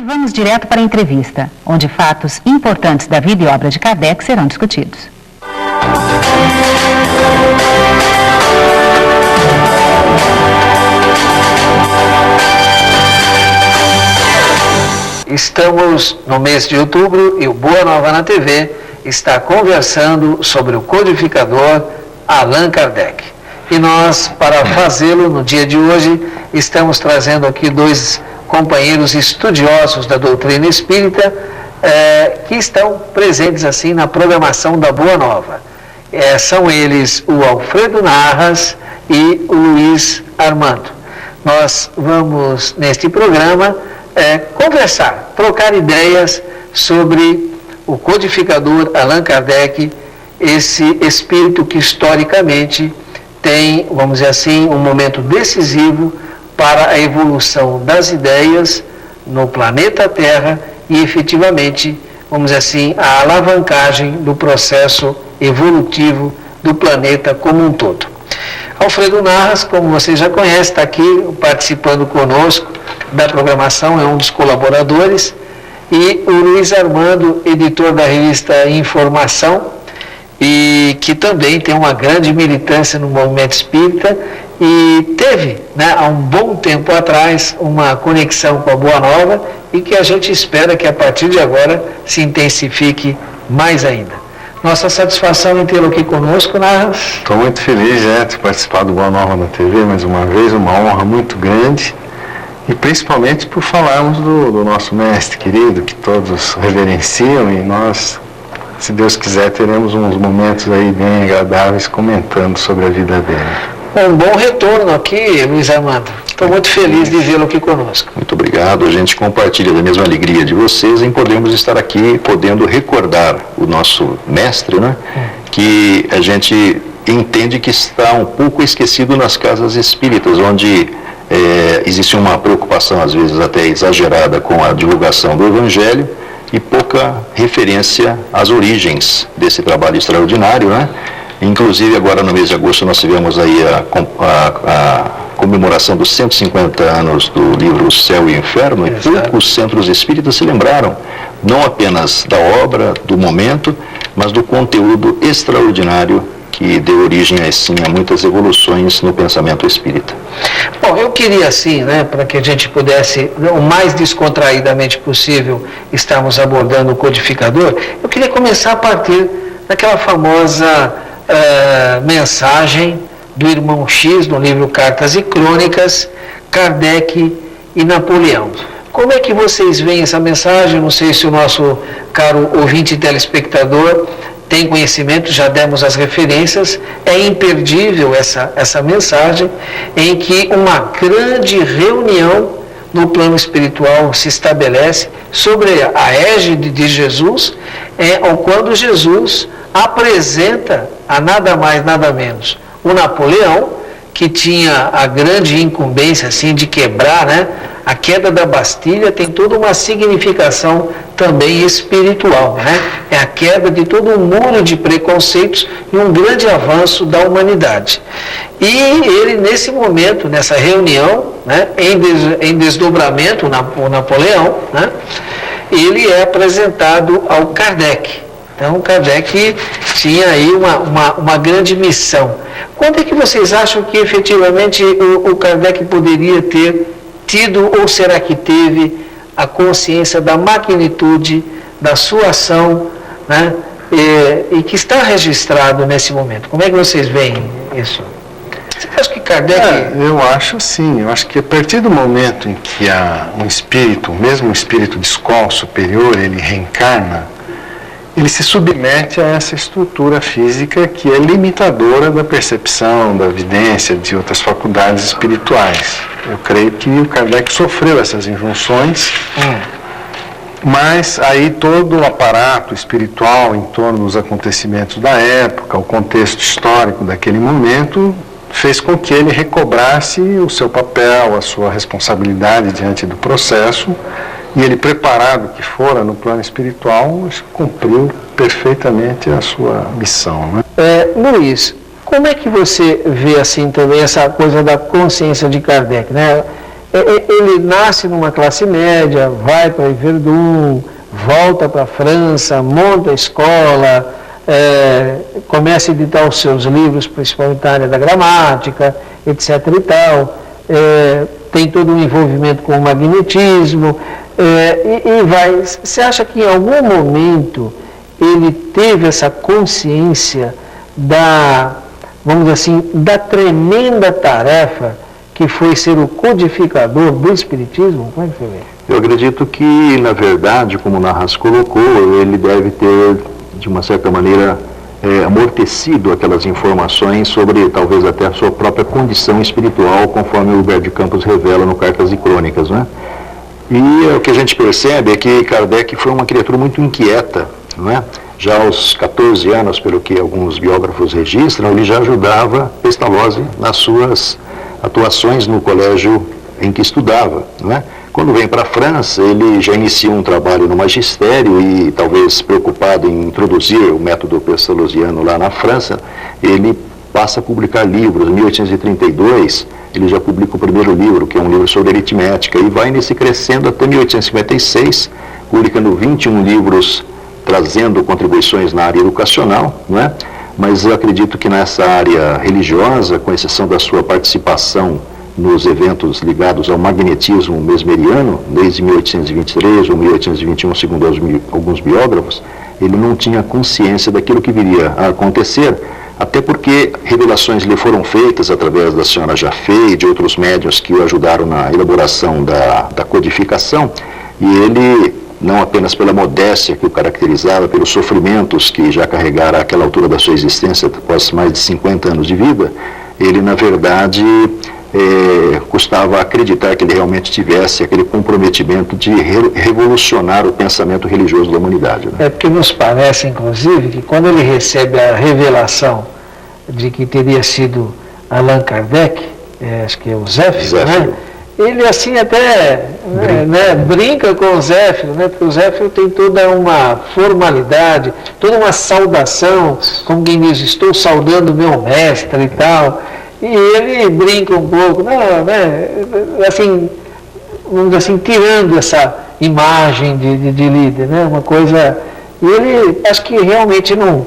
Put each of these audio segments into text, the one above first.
vamos direto para a entrevista, onde fatos importantes da vida e obra de Kardec serão discutidos. Estamos no mês de outubro e o Boa Nova na TV está conversando sobre o codificador Allan Kardec. E nós, para fazê-lo no dia de hoje, estamos trazendo aqui dois companheiros estudiosos da doutrina espírita que estão presentes assim na programação da Boa Nova. São eles o Alfredo Narras e o Luiz Armando. Nós vamos, neste programa, conversar, trocar ideias sobre o codificador Allan Kardec, esse espírito que historicamente tem, vamos dizer assim, um momento decisivo para a evolução das ideias no planeta Terra e efetivamente, vamos dizer assim, a alavancagem do processo evolutivo do planeta como um todo. Alfredo Narras, como você já conhece, está aqui participando conosco da programação, é um dos colaboradores, e o Luiz Armando, editor da revista Informação, e que também tem uma grande militância no movimento espírita e teve, há um bom tempo atrás, uma conexão com a Boa Nova e que a gente espera que a partir de agora se intensifique mais ainda. Nossa satisfação em tê-lo aqui conosco, Narras. Estou muito feliz de participar do Boa Nova na TV mais uma vez, uma honra muito grande. E principalmente por falarmos do nosso mestre querido, que todos reverenciam, e nós, se Deus quiser, teremos uns momentos aí bem agradáveis comentando sobre a vida dele. Um bom retorno aqui, Luiz Armando. Estou muito feliz de vê-lo aqui conosco. Muito obrigado. A gente compartilha da mesma alegria de vocês em podermos estar aqui, podendo recordar o nosso mestre, que a gente entende que está um pouco esquecido nas casas espíritas, onde existe uma preocupação, às vezes até exagerada, com a divulgação do Evangelho e pouca referência às origens desse trabalho extraordinário, Inclusive, agora no mês de agosto, nós tivemos aí a comemoração dos 150 anos do livro O Céu e o Inferno, e poucos centros espíritas se lembraram, não apenas da obra, do momento, mas do conteúdo extraordinário que deu origem, assim, a muitas evoluções no pensamento espírita. Bom, eu queria, assim, para que a gente pudesse, o mais descontraídamente possível, estarmos abordando o codificador, eu queria começar a partir daquela famosa mensagem do irmão X, no livro Cartas e Crônicas, Kardec e Napoleão. Como é que vocês veem essa mensagem? Não sei se o nosso caro ouvinte e telespectador tem conhecimento, já demos as referências. É imperdível essa mensagem, em que uma grande reunião no plano espiritual se estabelece sobre a égide de Jesus, quando Jesus apresenta a nada mais, nada menos o Napoleão, que tinha a grande incumbência assim, de quebrar, a queda da Bastilha tem toda uma significação também espiritual, É a queda de todo um muro de preconceitos e um grande avanço da humanidade. E ele, nesse momento, nessa reunião, em desdobramento, o Napoleão, ele é apresentado ao Kardec. Então, Kardec tinha aí uma grande missão. Quando é que vocês acham que efetivamente o Kardec poderia ter tido, ou será que teve, a consciência da magnitude da sua ação, e que está registrado nesse momento? Como é que vocês veem isso? Você acha que Kardec... Eu acho sim. Eu acho que a partir do momento em que um espírito, mesmo um espírito de escola superior, ele reencarna, ele se submete a essa estrutura física que é limitadora da percepção, da evidência, de outras faculdades espirituais. Eu creio que o Kardec sofreu essas injunções, mas aí todo o aparato espiritual em torno dos acontecimentos da época, o contexto histórico daquele momento, fez com que ele recobrasse o seu papel, a sua responsabilidade diante do processo. E ele, preparado que fora no plano espiritual, cumpriu perfeitamente a sua missão. Luiz, como é que você vê assim também essa coisa da consciência de Kardec? ele nasce numa classe média, vai para Yverdun, volta para a França, monta a escola, começa a editar os seus livros, principalmente na área da gramática, etc. e tal, tem todo um envolvimento com o magnetismo, e vai. Você acha que em algum momento ele teve essa consciência vamos dizer assim, da tremenda tarefa que foi ser o codificador do Espiritismo? Como é que você vê? Eu acredito que, na verdade, como o Narras colocou, ele deve ter, de uma certa maneira, amortecido aquelas informações sobre, talvez até a sua própria condição espiritual, conforme o Humberto de Campos revela no Cartas e Crônicas, né? E o que a gente percebe é que Kardec foi uma criatura muito inquieta, não é? Já aos 14 anos, pelo que alguns biógrafos registram, ele já ajudava Pestalozzi nas suas atuações no colégio em que estudava, não é? Quando vem para a França, ele já inicia um trabalho no magistério e, talvez preocupado em introduzir o método pestalozziano lá na França, ele passa a publicar livros. Em 1832, ele já publica o primeiro livro, que é um livro sobre aritmética, e vai nesse crescendo até 1856, publicando 21 livros, trazendo contribuições na área educacional, não é? Mas eu acredito que nessa área religiosa, com exceção da sua participação nos eventos ligados ao magnetismo mesmeriano, desde 1823 ou 1821, segundo alguns biógrafos, ele não tinha consciência daquilo que viria a acontecer, até porque revelações lhe foram feitas através da senhora Jaffé e de outros médiuns que o ajudaram na elaboração da codificação, e ele, não apenas pela modéstia que o caracterizava, pelos sofrimentos que já carregara àquela altura da sua existência, após mais de 50 anos de vida, ele, na verdade, custava acreditar que ele realmente tivesse aquele comprometimento de revolucionar o pensamento religioso da humanidade, né? Porque nos parece, inclusive, que quando ele recebe a revelação de que teria sido Allan Kardec, acho que é o Zéfiro, né? Ele assim até brinca com o Zéfiro, né? Porque o Zéfiro tem toda uma formalidade, toda uma saudação, como quem diz, estou saudando o meu mestre e tal. E ele brinca um pouco, assim, vamos dizer assim, tirando essa imagem de líder, né? Uma coisa. E ele, acho que realmente não.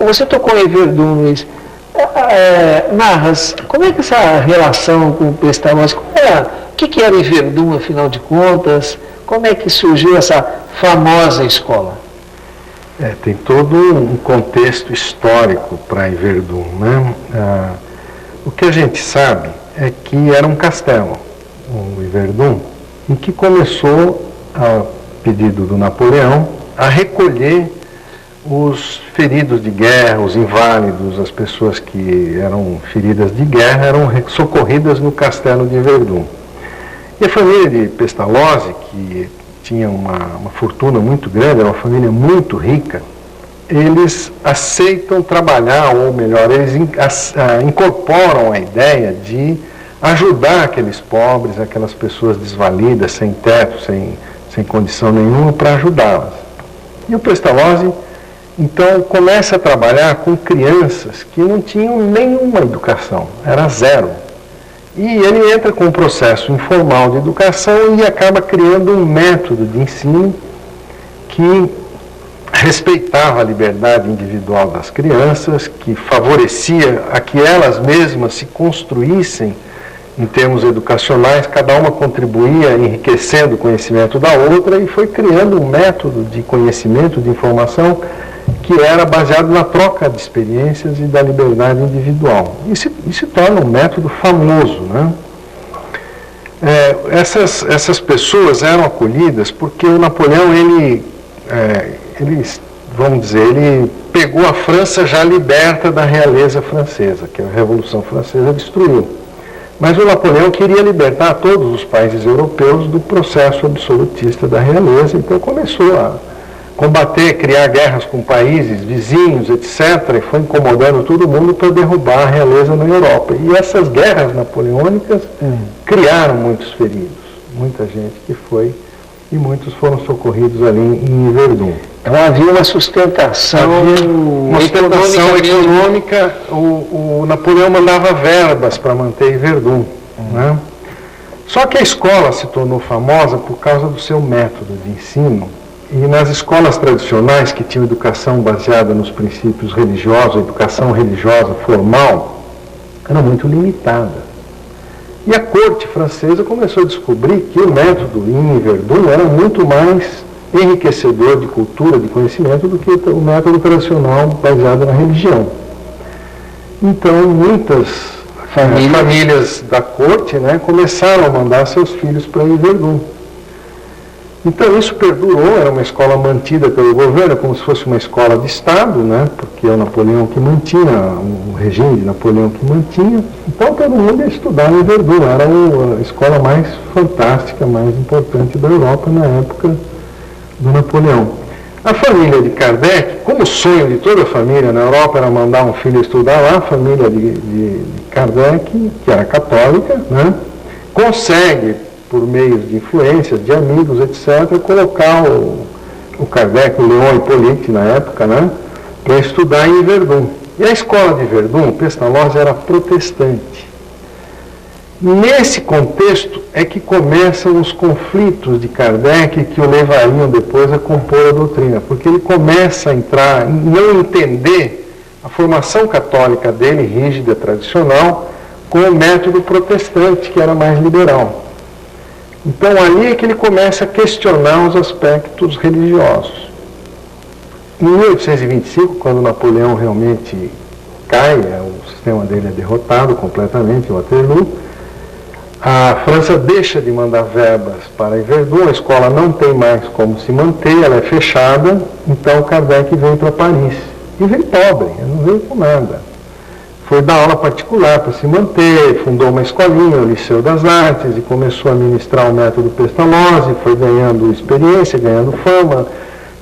Você tocou em Yverdun, Luiz. Narras, como é que essa relação com o Pestalozzi, o que era Yverdun, afinal de contas? Como é que surgiu essa famosa escola? Tem todo um contexto histórico para Yverdun, né? O que a gente sabe é que era um castelo, o Yverdun, em que começou, a pedido do Napoleão, a recolher os feridos de guerra, os inválidos, as pessoas que eram feridas de guerra, eram socorridas no castelo de Yverdun. E a família de Pestalozzi, que tinha uma fortuna muito grande, era uma família muito rica, eles aceitam trabalhar, ou melhor, eles incorporam a ideia de ajudar aqueles pobres, aquelas pessoas desvalidas, sem teto, sem condição nenhuma, para ajudá-las. E o Pestalozzi, então, começa a trabalhar com crianças que não tinham nenhuma educação, era zero. E ele entra com um processo informal de educação e acaba criando um método de ensino que respeitava a liberdade individual das crianças, que favorecia a que elas mesmas se construíssem em termos educacionais, cada uma contribuía enriquecendo o conhecimento da outra e foi criando um método de conhecimento, de informação, que era baseado na troca de experiências e da liberdade individual. E se torna um método famoso, né? Essas pessoas eram acolhidas porque o Napoleão, vamos dizer, ele pegou a França já liberta da realeza francesa, que a Revolução Francesa destruiu. Mas o Napoleão queria libertar todos os países europeus do processo absolutista da realeza, então começou a combater, criar guerras com países vizinhos, etc., e foi incomodando todo mundo para derrubar a realeza na Europa. E essas guerras napoleônicas criaram muitos feridos, muita gente que foi, e muitos foram socorridos ali em Yverdun. Então havia uma sustentação, econômica. O Napoleão mandava verbas para manter Yverdun, né? Só que a escola se tornou famosa por causa do seu método de ensino. E nas escolas tradicionais, que tinham educação baseada nos princípios religiosos, a educação religiosa formal, era muito limitada. E a corte francesa começou a descobrir que o método em Verdun era muito mais enriquecedor de cultura, de conhecimento, do que o método tradicional baseado na religião. Então, muitas famílias da corte, né, começaram a mandar seus filhos para Verdun. Então isso perdurou, era uma escola mantida pelo governo, como se fosse uma escola de Estado, né, porque é o Napoleão que mantinha, o regime de Napoleão que mantinha. Então todo mundo ia estudar em Verdun, era a escola mais fantástica, mais importante da Europa na época do Napoleão. A família de Kardec, como o sonho de toda a família na Europa era mandar um filho estudar lá, a família de Kardec, que era católica, né, consegue, por meio de influências, de amigos, etc., colocar o Kardec, o Leon Hippolyte na época, né, para estudar em Verdun. E a escola de Verdun, Pestalozzi, era protestante. Nesse contexto é que começam os conflitos de Kardec que o levariam depois a compor a doutrina, porque ele começa a entrar, não entender a formação católica dele, rígida, tradicional, com o método protestante, que era mais liberal. Então ali é que ele começa a questionar os aspectos religiosos. Em 1825, quando Napoleão realmente cai, o sistema dele é derrotado completamente em Waterloo, a França deixa de mandar verbas para Verdun, a escola não tem mais como se manter, ela é fechada, então Kardec vem para Paris. E vem pobre, ele não veio com nada. Foi dar aula particular para se manter, fundou uma escolinha, o Liceu das Artes, e começou a ministrar o método Pestalozzi, foi ganhando experiência, ganhando fama,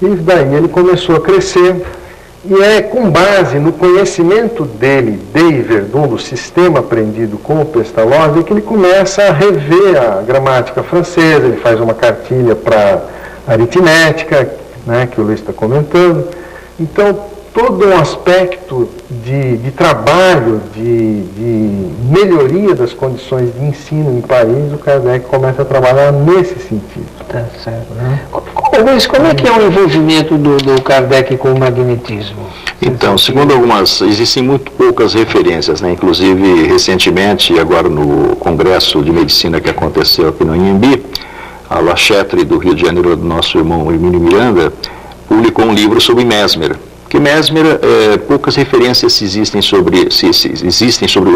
e daí ele começou a crescer. E é com base no conhecimento dele de Verdun, do sistema aprendido com o Pestalozzi, que ele começa a rever a gramática francesa, ele faz uma cartilha para aritmética, né, que o Luiz está comentando. Então, todo um aspecto de trabalho, de melhoria das condições de ensino em Paris, o Kardec começa a trabalhar nesse sentido. Tá certo. Luiz, como é que é o envolvimento do Kardec com o magnetismo? Então, segundo existem muito poucas referências, né? Inclusive, recentemente, agora no Congresso de Medicina que aconteceu aqui no Anhembi, a La Chatre do Rio de Janeiro, do nosso irmão Hermínio Miranda, publicou um livro sobre Mesmer. Porque Mesmer, poucas referências existem sobre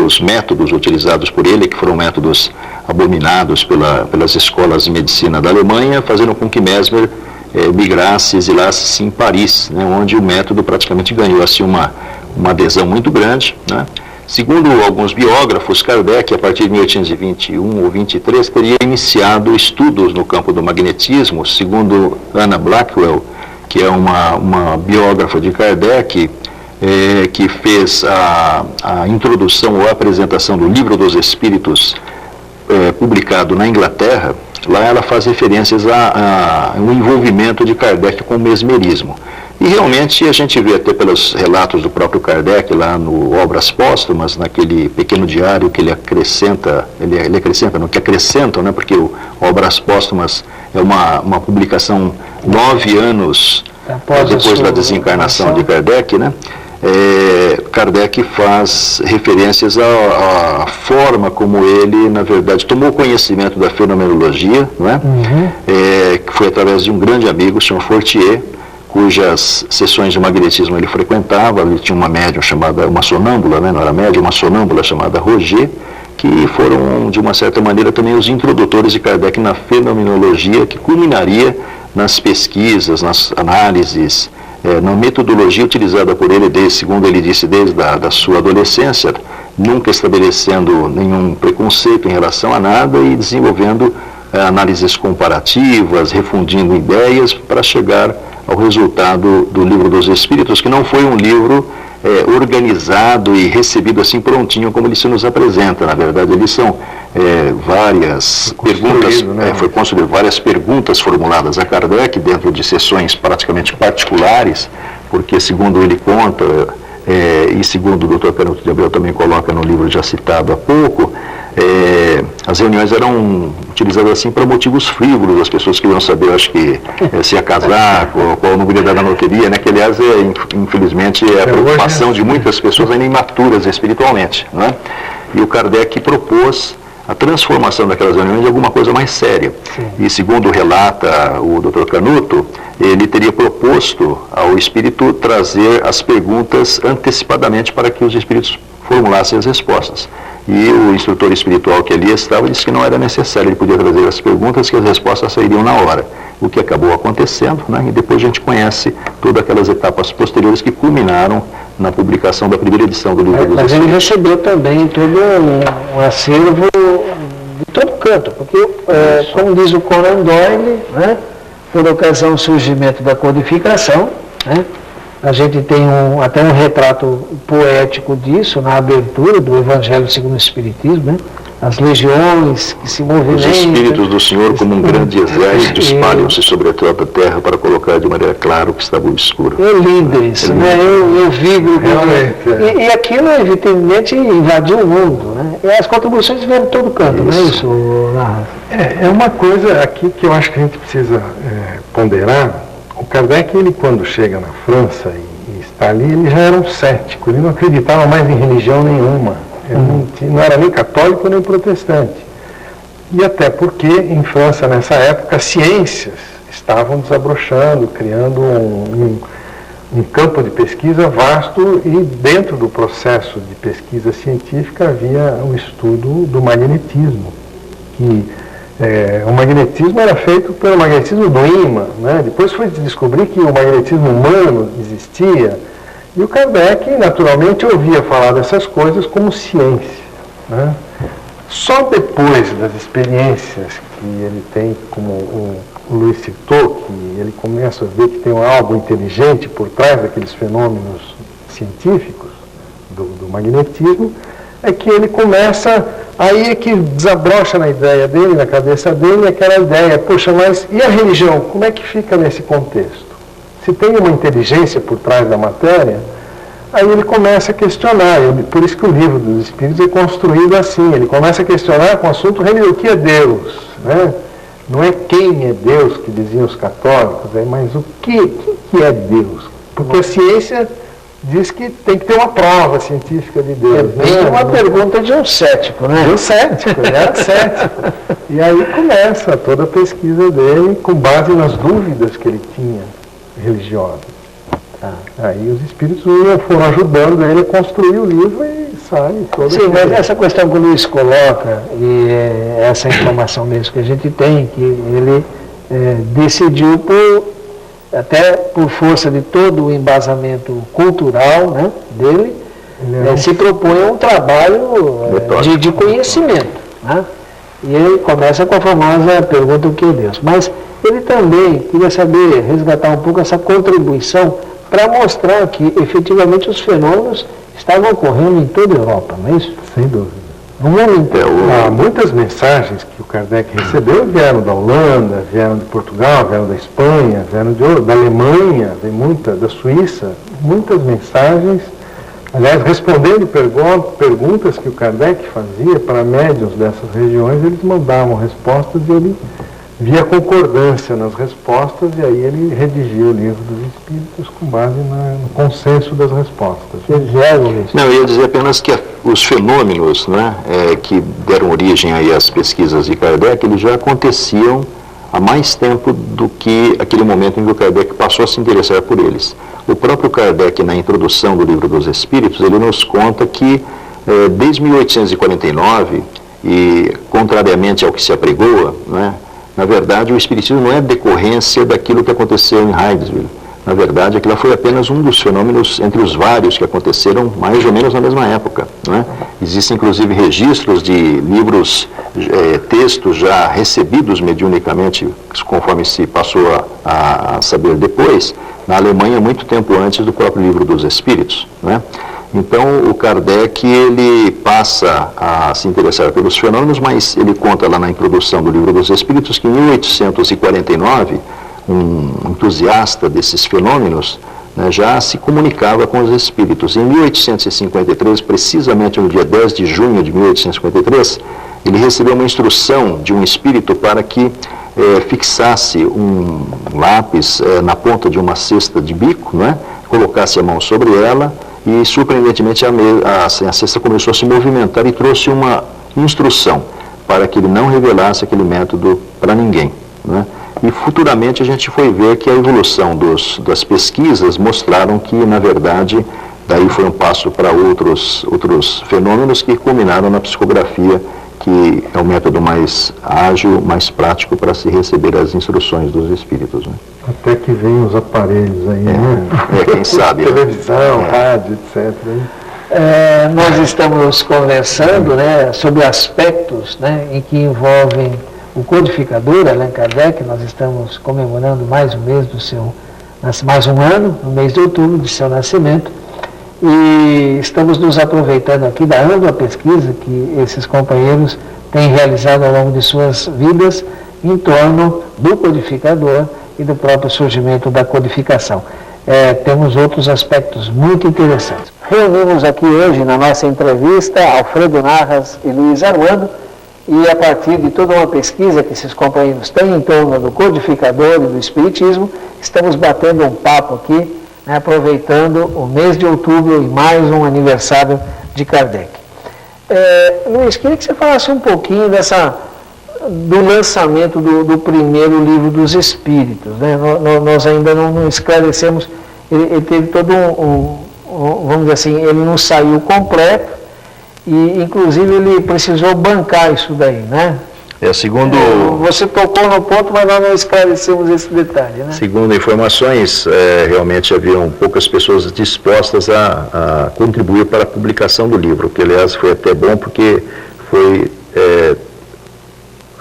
os métodos utilizados por ele, que foram métodos abominados pelas escolas de medicina da Alemanha, fazendo com que Mesmer migrasse, exilasse em Paris, né, onde o método praticamente ganhou assim, uma adesão muito grande, né. Segundo alguns biógrafos, Kardec, a partir de 1821 ou 23, teria iniciado estudos no campo do magnetismo. Segundo Anna Blackwell, que é uma biógrafa de Kardec, que fez a introdução ou a apresentação do Livro dos Espíritos, publicado na Inglaterra. Lá ela faz referências ao envolvimento de Kardec com o mesmerismo. E realmente a gente vê até pelos relatos do próprio Kardec lá no Obras Póstumas, naquele pequeno diário que ele acrescenta, que acrescentam, né, porque o Obras Póstumas é uma publicação 9 anos depois da desencarnação de Kardec, né? Kardec faz referências à forma como ele, na verdade, tomou conhecimento da fenomenologia, né? Que foi através de um grande amigo, o Sr. Fortier, cujas sessões de magnetismo ele frequentava. Ele tinha uma médium chamada, uma sonâmbula, né? Não era médium, uma sonâmbula chamada Roger, que foram, de uma certa maneira, também os introdutores de Kardec na fenomenologia, que culminaria nas pesquisas, nas análises, na metodologia utilizada por ele, segundo ele disse, desde a sua adolescência, nunca estabelecendo nenhum preconceito em relação a nada e desenvolvendo análises comparativas, refundindo ideias para chegar ao resultado do Livro dos Espíritos, que não foi um livro organizado e recebido assim prontinho como ele se nos apresenta. Na verdade, eles são várias perguntas, né? Foi construído várias perguntas formuladas a Kardec dentro de sessões praticamente particulares, porque, segundo ele conta, e segundo o Dr. Canuto de Abreu também coloca no livro já citado há pouco, as reuniões eram utilizadas assim para motivos frívolos, as pessoas queriam saber, acho que, se ia casar, qual o número ia dar na loteria, né? Que aliás, infelizmente, é a preocupação de muitas pessoas ainda imaturas espiritualmente, né? E o Kardec propôs a transformação daquelas reuniões em alguma coisa mais séria. Sim. E segundo relata o Dr. Canuto, ele teria proposto ao espírito trazer as perguntas antecipadamente para que os espíritos formulassem as respostas. E o instrutor espiritual que ali estava disse que não era necessário, ele podia trazer as perguntas que as respostas sairiam na hora. O que acabou acontecendo, né? E depois a gente conhece todas aquelas etapas posteriores que culminaram na publicação da primeira edição do Livro dos Mas ele Espíritos. recebeu também todo um acervo de todo canto, porque, como diz o Conan Doyle, né, por ocasião do surgimento da codificação, né, a gente tem até um retrato poético disso na abertura do Evangelho segundo o Espiritismo, né? As legiões que se movimentam. Os Espíritos do Senhor, como um grande exército, espalham-se sobre a toda a terra para colocar de maneira clara o que estava obscuro. É lindo isso, né? Eu vibro. E aquilo, evidentemente, invadiu o mundo, né? E as contribuições vieram de todo canto, não é isso, Narra? É uma coisa aqui que eu acho que a gente precisa ponderar. O Kardec, ele quando chega na França e está ali, ele já era um cético, ele não acreditava mais em religião nenhuma. Ele não era nem católico nem protestante. E até porque em França, nessa época, as ciências estavam desabrochando, criando um campo de pesquisa vasto, e dentro do processo de pesquisa científica havia o estudo do magnetismo, que o magnetismo era feito pelo magnetismo do ímã, né? Depois foi descobrir que o magnetismo humano existia, e o Kardec, naturalmente, ouvia falar dessas coisas como ciência, né? Só depois das experiências que ele tem, como o Luiz citou, que ele começa a ver que tem algo inteligente por trás daqueles fenômenos científicos do magnetismo, é que ele começa, aí é que desabrocha na ideia dele, na cabeça dele, aquela ideia, poxa, mas e a religião, como é que fica nesse contexto? Se tem uma inteligência por trás da matéria, aí ele começa a questionar, por isso que o Livro dos Espíritos é construído assim, ele começa a questionar com o assunto religioso, o que é Deus, né? Não é quem é Deus, que diziam os católicos, mas o que é Deus? Porque a ciência diz que tem que ter uma prova científica de Deus. É uma pergunta de um cético, né? De um cético, ele era cético. E aí começa toda a pesquisa dele com base nas dúvidas que ele tinha religiosas. Aí os espíritos foram ajudando ele a construir o livro e sai todo. Sim, mas essa questão que o Luiz coloca, e essa informação mesmo que a gente tem, que ele decidiu até por força de todo o embasamento cultural, né, dele, se propõe um trabalho de conhecimento, né? E ele começa com a famosa pergunta: o que é Deus? Mas ele também queria saber, resgatar um pouco essa contribuição para mostrar que efetivamente os fenômenos estavam ocorrendo em toda a Europa, não é isso? Sem dúvida. No mundo inteiro. Muitas mensagens que o Kardec recebeu vieram da Holanda, vieram de Portugal, vieram da Espanha, vieram da Alemanha, da Suíça, muitas mensagens, aliás, respondendo perguntas que o Kardec fazia para médiuns dessas regiões, eles mandavam respostas e ele via concordância nas respostas, e aí ele redigiu o Livro dos Espíritos com base no consenso das respostas. Não, eu ia dizer apenas que os fenômenos, né, que deram origem aí às pesquisas de Kardec, eles já aconteciam há mais tempo do que aquele momento em que o Kardec passou a se interessar por eles. O próprio Kardec, na introdução do Livro dos Espíritos, ele nos conta que desde 1849, e contrariamente ao que se apregoa, né, na verdade, o Espiritismo não é decorrência daquilo que aconteceu em Hydesville. Na verdade, aquilo foi apenas um dos fenômenos entre os vários que aconteceram mais ou menos na mesma época, né? Existem, inclusive, registros de livros, textos já recebidos mediunicamente, conforme se passou a saber depois, na Alemanha, muito tempo antes do próprio Livro dos Espíritos, né? Então, o Kardec, ele passa a se interessar pelos fenômenos, mas ele conta lá na introdução do Livro dos Espíritos que em 1849, um entusiasta desses fenômenos, né, já se comunicava com os espíritos. Em 1853, precisamente no dia 10 de junho de 1853, ele recebeu uma instrução de um espírito para que fixasse um lápis na ponta de uma cesta de bico, né? Colocasse a mão sobre ela e, surpreendentemente, a cesta começou a se movimentar e trouxe uma instrução para que ele não revelasse aquele método para ninguém, né? E futuramente a gente foi ver que a evolução das pesquisas mostraram que, na verdade, daí foi um passo para outros fenômenos que culminaram na psicografia, que é o método mais ágil, mais prático para se receber as instruções dos espíritos, né? Até que vem os aparelhos aí, né? Quem sabe. Televisão, rádio, etc. Nós estamos conversando, né, sobre aspectos, né, em que envolvem o codificador Allan Kardec. Nós estamos comemorando mais um ano, no mês de outubro, de seu nascimento. E estamos nos aproveitando aqui da ampla pesquisa que esses companheiros têm realizado ao longo de suas vidas em torno do codificador e do próprio surgimento da codificação. Temos outros aspectos muito interessantes. Reunimos aqui hoje na nossa entrevista Alfredo Narras e Luiz Armando, e a partir de toda uma pesquisa que esses companheiros têm em torno do codificador e do espiritismo, estamos batendo um papo aqui, aproveitando o mês de outubro e mais um aniversário de Kardec. Luiz, queria que você falasse um pouquinho do lançamento do primeiro livro dos Espíritos, né? Nós ainda não esclarecemos, ele teve todo vamos dizer assim, ele não saiu completo e, inclusive, ele precisou bancar isso daí, né? Segundo... Você tocou no ponto, mas nós não esclarecemos esse detalhe, né? Segundo informações, realmente haviam poucas pessoas dispostas a contribuir para a publicação do livro, que, aliás, foi até bom porque foi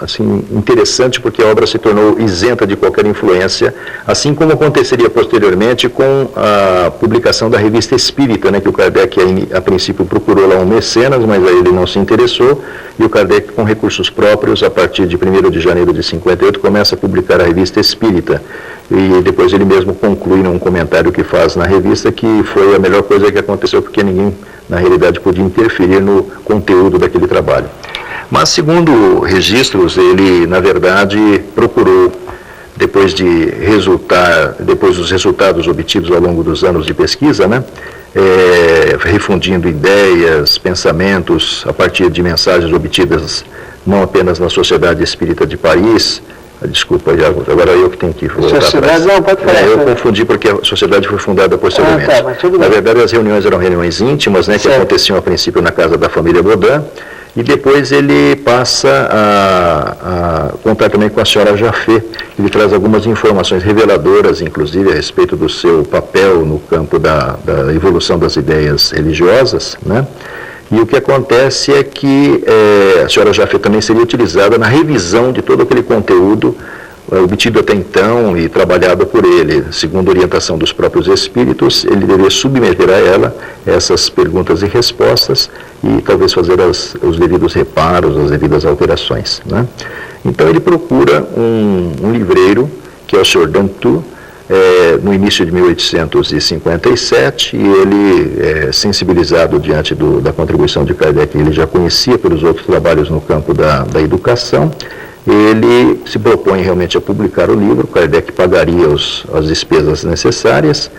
assim, interessante, porque a obra se tornou isenta de qualquer influência, assim como aconteceria posteriormente com a publicação da Revista Espírita, né, que o Kardec a princípio procurou lá um mecenas, mas aí ele não se interessou, e o Kardec, com recursos próprios, a partir de 1º de janeiro de 58, começa a publicar a Revista Espírita, e depois ele mesmo conclui num comentário que faz na revista que foi a melhor coisa que aconteceu, porque ninguém, na realidade, podia interferir no conteúdo daquele trabalho. Mas, segundo registros, ele, na verdade, procurou, depois dos resultados obtidos ao longo dos anos de pesquisa, né, refundindo ideias, pensamentos, a partir de mensagens obtidas não apenas na Sociedade Espírita de Paris. Desculpa, agora eu que tenho que voltar atrás. Não, pode falar. Eu confundi porque a sociedade foi fundada posteriormente. Mas tudo bem. Na verdade, as reuniões eram reuniões íntimas, né, que aconteciam a princípio na casa da família Baudin, e depois ele passa a contar também com a senhora Jaffé. Ele traz algumas informações reveladoras, inclusive, a respeito do seu papel no campo da evolução das ideias religiosas, né? E o que acontece é que a senhora Jaffé também seria utilizada na revisão de todo aquele conteúdo obtido até então e trabalhado por ele. Segundo a orientação dos próprios espíritos, ele deveria submeter a ela essas perguntas e respostas e talvez fazer os devidos reparos, as devidas alterações, né? Então ele procura um livreiro, que é o Sr. Dantu, no início de 1857, e ele, sensibilizado diante da contribuição de Kardec, ele já conhecia pelos outros trabalhos no campo da educação, ele se propõe realmente a publicar o livro. Kardec pagaria as despesas necessárias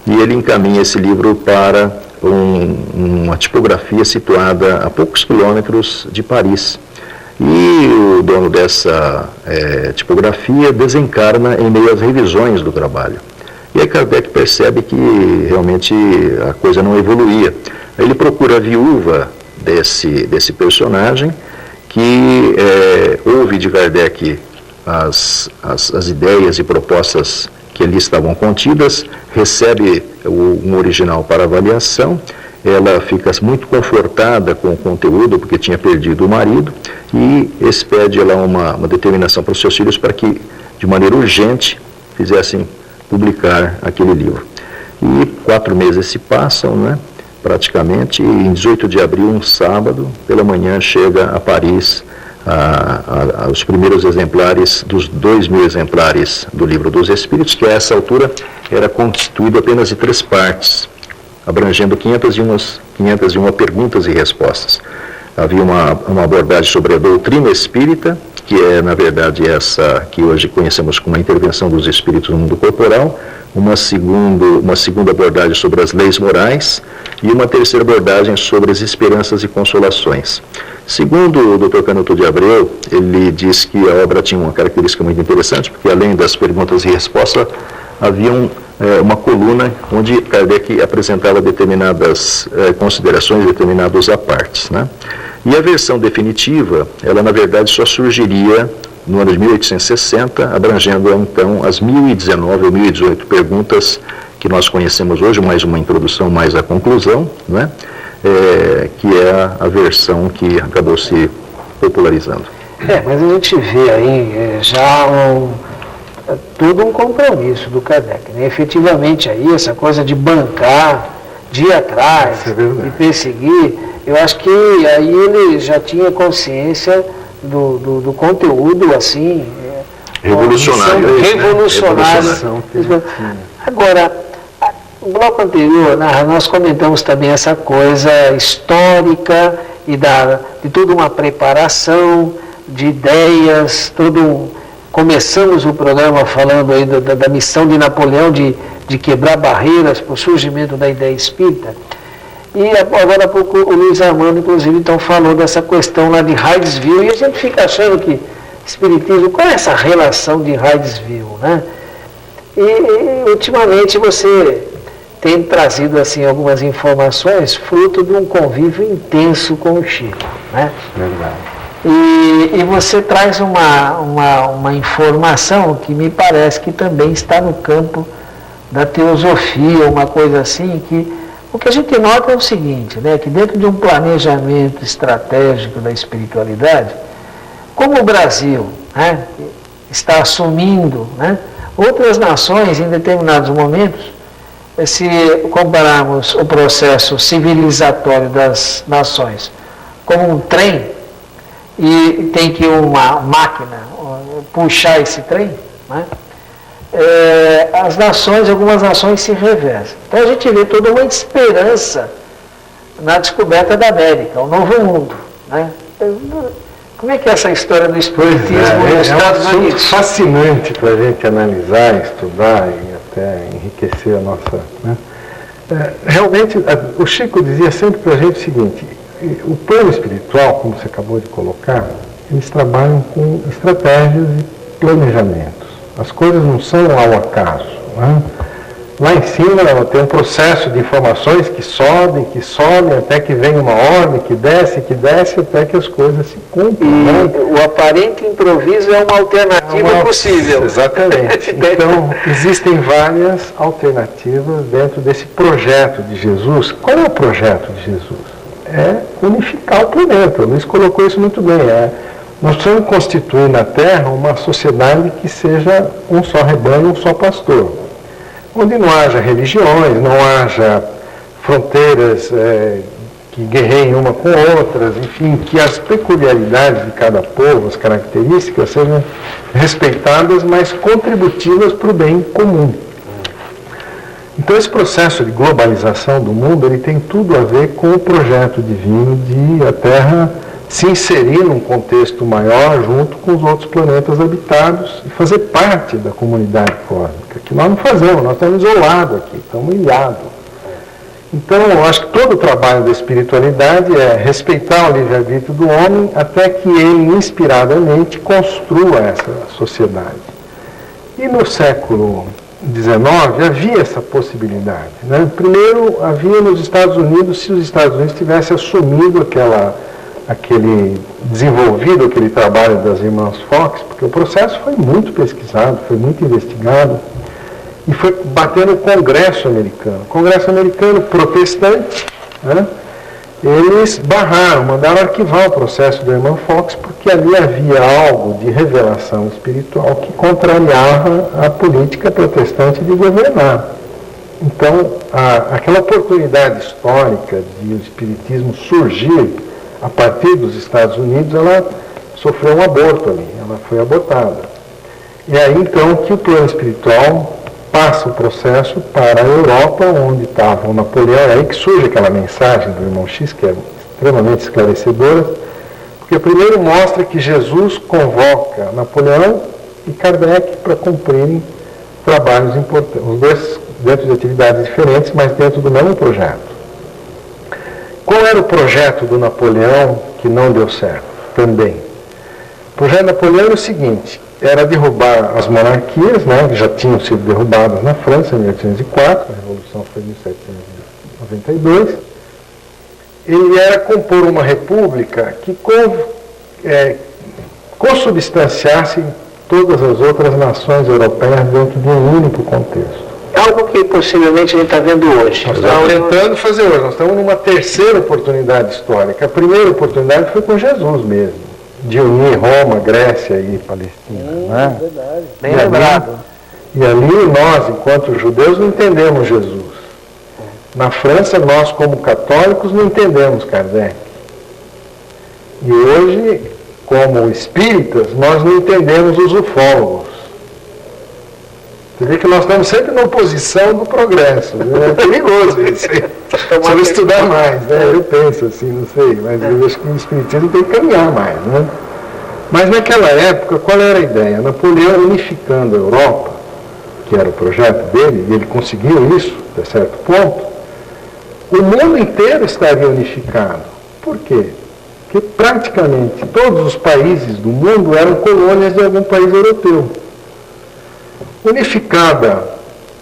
e ele encaminha esse livro para uma tipografia situada a poucos quilômetros de Paris. E o dono dessa tipografia desencarna em meio às revisões do trabalho. E aí Kardec percebe que realmente a coisa não evoluía. Ele procura a viúva desse personagem, que ouve de Kardec as ideias e propostas que ali estavam contidas, recebe um original para avaliação, ela fica muito confortada com o conteúdo, porque tinha perdido o marido, e expede lá uma determinação para os seus filhos para que, de maneira urgente, fizessem publicar aquele livro. E 4 meses se passam, né? Praticamente, e em 18 de abril, um sábado, pela manhã, chega a Paris os primeiros exemplares dos 2.000 exemplares do Livro dos Espíritos, que a essa altura era constituído apenas de 3 partes, abrangendo 501 perguntas e respostas. Havia uma abordagem sobre a doutrina espírita, que é, na verdade, essa que hoje conhecemos como a intervenção dos espíritos no mundo corporal, uma segunda abordagem sobre as leis morais e uma terceira abordagem sobre as esperanças e consolações. Segundo o Dr. Canuto de Abreu, ele diz que a obra tinha uma característica muito interessante, porque além das perguntas e respostas, havia uma coluna onde Kardec apresentava determinadas considerações, determinados apartes, né? E a versão definitiva, ela na verdade só surgiria no ano de 1860, abrangendo então as 1019 ou 1018 perguntas que nós conhecemos hoje, mais uma introdução, mais a conclusão, né? Que é a versão que acabou se popularizando. Mas a gente vê aí já todo um compromisso do Kardec, né? Efetivamente aí essa coisa de bancar, de ir atrás, de perseguir, eu acho que aí ele já tinha consciência do conteúdo assim revolucionário. Revolucionário. Agora, no bloco anterior, nós comentamos também essa coisa histórica e de toda uma preparação de ideias, começamos o programa falando aí da missão de Napoleão de quebrar barreiras para o surgimento da ideia espírita. E agora há pouco o Luiz Armando, inclusive, então falou dessa questão lá de Hydesville, e a gente fica achando que espiritismo, qual é essa relação de Hydesville, né? E ultimamente você tem trazido assim algumas informações fruto de um convívio intenso com o Chico, né? Verdade. E você traz uma informação que me parece que também está no campo da teosofia, uma coisa assim, que o que a gente nota é o seguinte, né, que dentro de um planejamento estratégico da espiritualidade, como o Brasil, né, está assumindo, né, outras nações em determinados momentos, se compararmos o processo civilizatório das nações como um trem, e tem que uma máquina puxar esse trem, né, algumas nações se reversam. Então a gente vê toda uma esperança na descoberta da América, o novo mundo, né? Como é que é essa história do espiritismo nos Estados Unidos? É um assunto fascinante para a gente analisar, estudar e até enriquecer a nossa... Né? Realmente, o Chico dizia sempre para a gente o seguinte: o plano espiritual, como você acabou de colocar, eles trabalham com estratégias e planejamentos. As coisas não são ao acaso, né? Lá em cima tem um processo de informações que sobem, até que vem uma ordem, que desce, até que as coisas se cumprem. Né? O aparente improviso é uma alternativa possível. Exatamente. Então, existem várias alternativas dentro desse projeto de Jesus. Qual é o projeto de Jesus? É unificar o planeta. O Luiz colocou isso muito bem. Nós precisamos constituir na Terra uma sociedade que seja um só rebanho, um só pastor. Onde não haja religiões, não haja fronteiras que guerreiem uma com outras, enfim, que as peculiaridades de cada povo, as características, sejam respeitadas, mas contributivas para o bem comum. Então esse processo de globalização do mundo, ele tem tudo a ver com o projeto divino de a Terra se inserir num contexto maior junto com os outros planetas habitados e fazer parte da comunidade cósmica, que nós não fazemos, nós estamos isolados aqui, estamos ilhados. Então, eu acho que todo o trabalho da espiritualidade é respeitar o livre-arbítrio do homem até que ele, inspiradamente, construa essa sociedade. E no século XIX havia essa possibilidade, né? Primeiro, havia nos Estados Unidos, se os Estados Unidos tivessem assumido desenvolvido aquele trabalho das irmãs Fox, porque o processo foi muito pesquisado, foi muito investigado, e foi bater no Congresso americano. O Congresso americano protestante, né, eles mandaram arquivar o processo da irmã Fox, porque ali havia algo de revelação espiritual que contrariava a política protestante de governar. Então, aquela oportunidade histórica de o espiritismo surgir a partir dos Estados Unidos, ela sofreu um aborto ali, ela foi abortada. E aí então que o plano espiritual passa o processo para a Europa, onde estava o Napoleão, é aí que surge aquela mensagem do irmão X, que é extremamente esclarecedoras, porque primeiro mostra que Jesus convoca Napoleão e Kardec para cumprirem trabalhos importantes, os dois dentro de atividades diferentes, mas dentro do mesmo projeto. Qual era o projeto do Napoleão que não deu certo? Também. O projeto de Napoleão era o seguinte, era derrubar as monarquias, né, que já tinham sido derrubadas na França em 1804, a Revolução foi em 1792. Ele era compor uma república que consubstanciasse todas as outras nações europeias dentro de um único contexto. Algo que possivelmente a gente está vendo hoje. Nós estamos tentando fazer hoje, nós estamos numa terceira oportunidade histórica. A primeira oportunidade foi com Jesus mesmo, de unir Roma, Grécia e Palestina. Né? Verdade. Bem lembrado. E ali nós, enquanto judeus, não entendemos Jesus. Na França, nós como católicos não entendemos Kardec. E hoje, como espíritas, nós não entendemos os ufólogos. Você vê que nós estamos sempre na oposição do progresso. É perigoso isso. Precisa estudar mais, né? Eu penso assim, não sei, mas eu acho que o espiritismo tem que caminhar mais, né? Mas naquela época, qual era a ideia? Napoleão unificando a Europa, que era o projeto dele, e ele conseguiu isso, até certo ponto, o mundo inteiro estaria unificado. Por quê? Porque praticamente todos os países do mundo eram colônias de algum país europeu. Unificada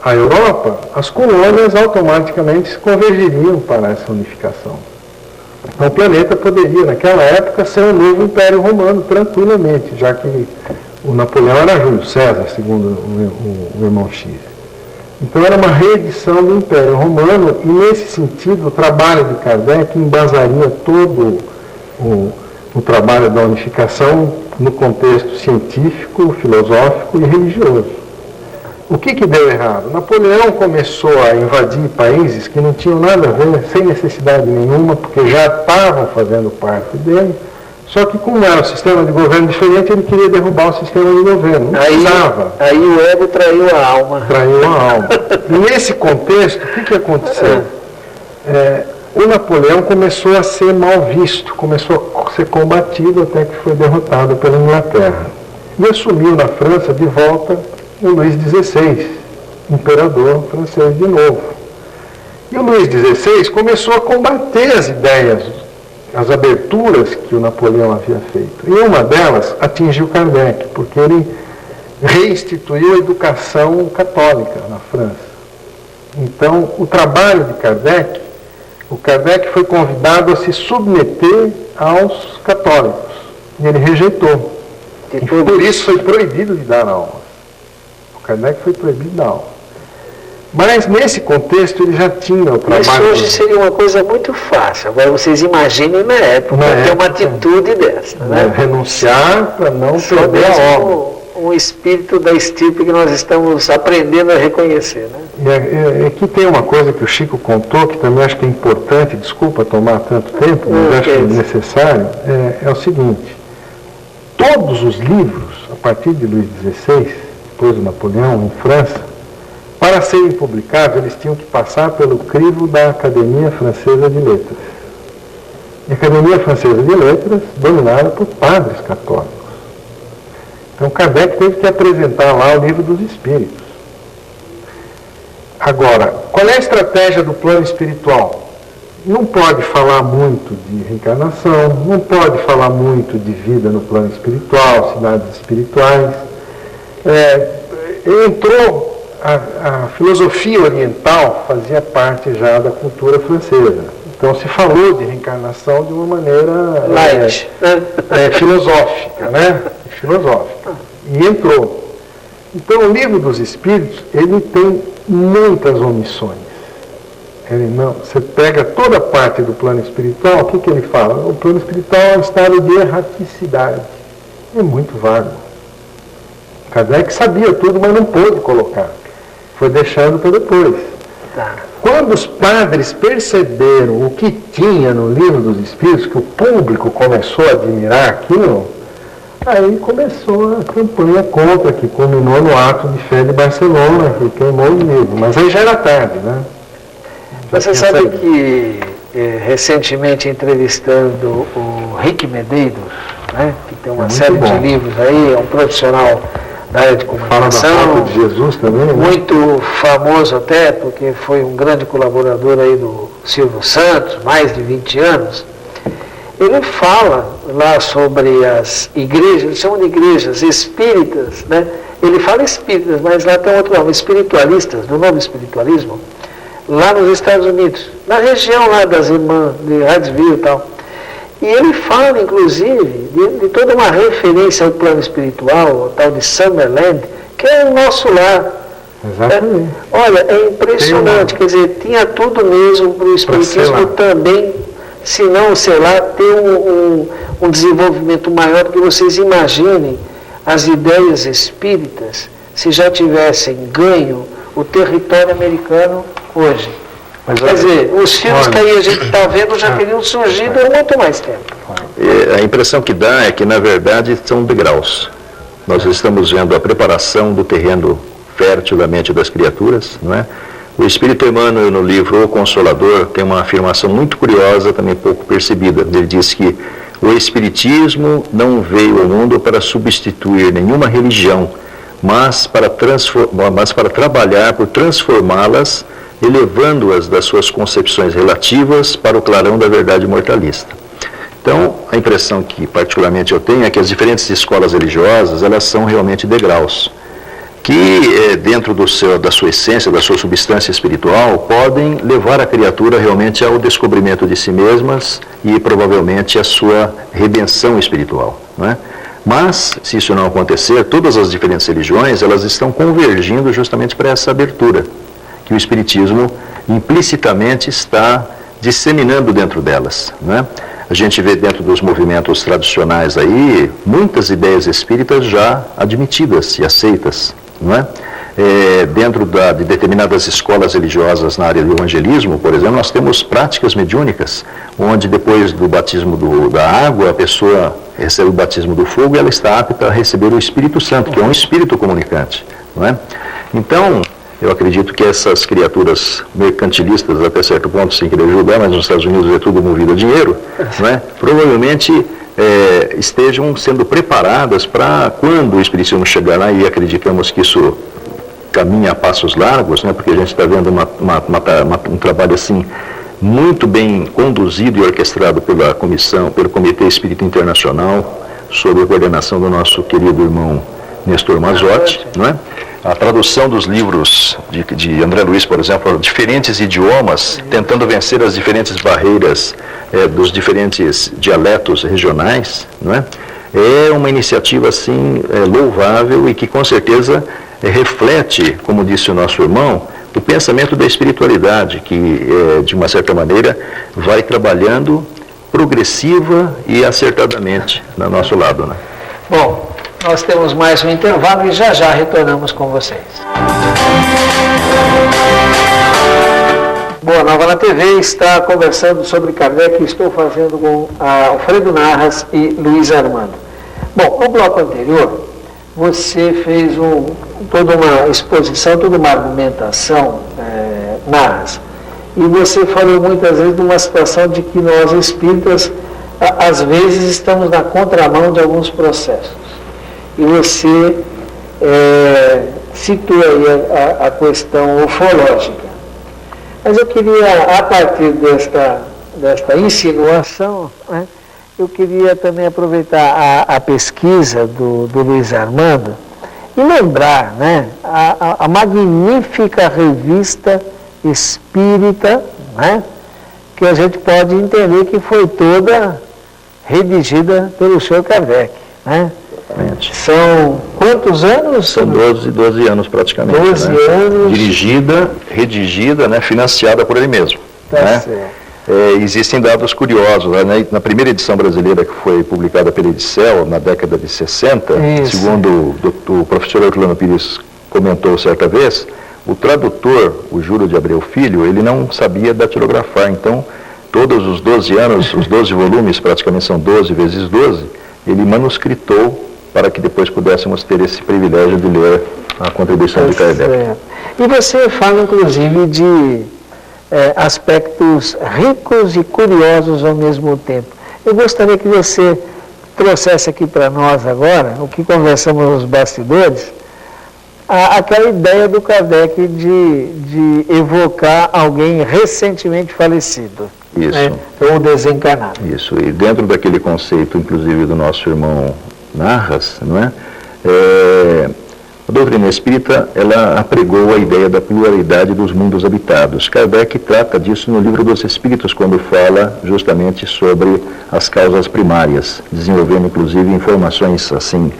a Europa, as colônias automaticamente se convergiriam para essa unificação. Então o planeta poderia, naquela época, ser um novo Império Romano, tranquilamente, já que o Napoleão era Júlio César, segundo o irmão X. Então era uma reedição do Império Romano, e nesse sentido o trabalho de Kardec embasaria todo o trabalho da unificação no contexto científico, filosófico e religioso. O que deu errado? Napoleão começou a invadir países que não tinham nada a ver, sem necessidade nenhuma, porque já estavam fazendo parte dele, só que como era um sistema de governo diferente, ele queria derrubar o sistema de governo, não precisava. Aí o ego traiu a alma. Traiu a alma. E nesse contexto, o que aconteceu? O Napoleão começou a ser mal visto, começou a ser combatido até que foi derrotado pela Inglaterra. E assumiu na França de volta o Luís XVI, imperador francês de novo. E o Luís XVI começou a combater as ideias, as aberturas que o Napoleão havia feito. E uma delas atingiu Kardec, porque ele reinstituiu a educação católica na França. Então, o trabalho de Kardec, o Kardec foi convidado a se submeter aos católicos. E ele rejeitou. E por isso foi proibido de dar aula. O Kardec foi proibido de dar aula. Mas nesse contexto ele já tinha o trabalho. Isso hoje seria uma coisa muito fácil. Agora vocês imaginem na época ter uma atitude dessa. Né? Renunciar para não perder a obra. Um espírito da estirpe que nós estamos aprendendo a reconhecer. Né? E aqui tem uma coisa que o Chico contou, que também acho que é importante, desculpa tomar tanto tempo, mas acho necessário, é o seguinte: todos os livros, a partir de Luís XVI, depois do Napoleão, em França, para serem publicados, eles tinham que passar pelo crivo da Academia Francesa de Letras. E a Academia Francesa de Letras, dominada por padres católicos. Então, Kardec teve que apresentar lá o Livro dos Espíritos. Agora, qual é a estratégia do plano espiritual? Não pode falar muito de reencarnação, não pode falar muito de vida no plano espiritual, cidades espirituais. Entrou a filosofia oriental, fazia parte já da cultura francesa. Então se falou de reencarnação de uma maneira filosófica, né? Filosófica. E entrou. Então o Livro dos Espíritos, ele tem muitas omissões. Você pega toda a parte do plano espiritual, o que ele fala? O plano espiritual é um estado de erraticidade. É muito vago. Kardec sabia tudo, mas não pôde colocar. Foi deixando para depois. Quando os padres perceberam o que tinha no Livro dos Espíritos, que o público começou a admirar aquilo, aí começou a campanha contra, que culminou no ato de fé de Barcelona, que queimou o livro. Mas aí já era tarde, né? Você sabe que recentemente entrevistando o Rick Medeiros, né, que tem uma Muito série bom. de livros aí, é um profissional da área de Fala comunicação. da volta de Jesus também, né? Muito famoso até, porque foi um grande colaborador aí do Silvio Santos, mais de 20 anos. Ele fala lá sobre as igrejas, eles chamam de igrejas espíritas, né? Ele fala espíritas, mas lá tem outro nome, espiritualistas, do novo espiritualismo, lá nos Estados Unidos, na região lá das irmãs de Hydesville e tal. E ele fala, inclusive, de toda uma referência ao plano espiritual, o tal de Summerland, que é o nosso lar. Exatamente. Olha, é impressionante, quer dizer, tinha tudo mesmo para o espiritismo também, se não, sei lá, ter um desenvolvimento maior do que vocês imaginem as ideias espíritas se já tivessem ganho o território americano hoje. Mas, Quer dizer, os filmes olha, que aí a gente está vendo já teriam surgido há muito mais tempo. A impressão que dá é que, na verdade, são degraus. Nós estamos vendo a preparação do terreno fértil da mente das criaturas, não é? O Espírito Emmanuel, no livro O Consolador, tem uma afirmação muito curiosa, também pouco percebida. Ele diz que o Espiritismo não veio ao mundo para substituir nenhuma religião, mas para trabalhar por transformá-las, elevando-as das suas concepções relativas para o clarão da verdade mortalista. Então, a impressão que particularmente eu tenho é que as diferentes escolas religiosas, elas são realmente degraus, que dentro da sua essência, da sua substância espiritual, podem levar a criatura realmente ao descobrimento de si mesmas e provavelmente à sua redenção espiritual, não é? Mas, se isso não acontecer, todas as diferentes religiões, elas estão convergindo justamente para essa abertura que o Espiritismo implicitamente está disseminando dentro delas, né? A gente vê dentro dos movimentos tradicionais aí muitas ideias espíritas já admitidas e aceitas, não é? Dentro de determinadas escolas religiosas na área do evangelismo, por exemplo, nós temos práticas mediúnicas, onde depois do batismo da água, a pessoa recebe o batismo do fogo e ela está apta a receber o Espírito Santo, que é um espírito comunicante, não é? Então, eu acredito que essas criaturas mercantilistas, até certo ponto, sem querer ajudar, mas nos Estados Unidos é tudo movido a dinheiro, não é? Provavelmente estejam sendo preparadas para, quando o Espiritismo chegar lá, e acreditamos que isso caminha a passos largos, né? Porque a gente está vendo um trabalho assim muito bem conduzido e orquestrado pela comissão, pelo Comitê Espírita Internacional, sob a coordenação do nosso querido irmão Nestor Mazotti, não é? A tradução dos livros de André Luiz, por exemplo, diferentes idiomas, tentando vencer as diferentes barreiras dos diferentes dialetos regionais, não é? É uma iniciativa, assim, louvável e que, com certeza, reflete, como disse o nosso irmão, o pensamento da espiritualidade, que, de uma certa maneira, vai trabalhando progressiva e acertadamente no nosso lado, né? Bom, nós temos mais um intervalo e já retornamos com vocês. Boa Nova na TV está conversando sobre Kardec que estou fazendo com Alfredo Narras e Luiz Armando. Bom, no bloco anterior, você fez toda uma exposição, toda uma argumentação, Narras, e você falou muitas vezes de uma situação de que nós espíritas, às vezes, estamos na contramão de alguns processos. E você citou aí a questão ufológica. Mas eu queria, a partir desta insinuação, né, eu queria também aproveitar a pesquisa do Luiz Armando e lembrar, né, a magnífica revista espírita, né, que a gente pode entender que foi toda redigida pelo senhor Kardec, né? São quantos anos? São 12 anos praticamente. 12 né? anos. Dirigida, redigida, né? Financiada por ele mesmo. Tá né? certo. Existem dados curiosos. Né? Na primeira edição brasileira, que foi publicada pela Edicel, na década de 60, Isso. segundo o professor Orlando Pires comentou certa vez, o tradutor, o Júlio de Abreu Filho, ele não sabia datilografar. Então, todos os 12 anos, os 12 volumes, praticamente são 12 vezes 12, ele manuscritou para que depois pudéssemos ter esse privilégio de ler a contribuição de Kardec. E você fala, inclusive, aspectos ricos e curiosos ao mesmo tempo. Eu gostaria que você trouxesse aqui para nós agora, o que conversamos nos bastidores, aquela ideia do Kardec de evocar alguém recentemente falecido. Isso. Né? Ou desencarnado. Isso, e dentro daquele conceito, inclusive, do nosso irmão Narras, não é? A doutrina espírita, ela apregou a ideia da pluralidade dos mundos habitados. Kardec trata disso no Livro dos Espíritos, quando fala justamente sobre as causas primárias, desenvolvendo, inclusive, informações, assim,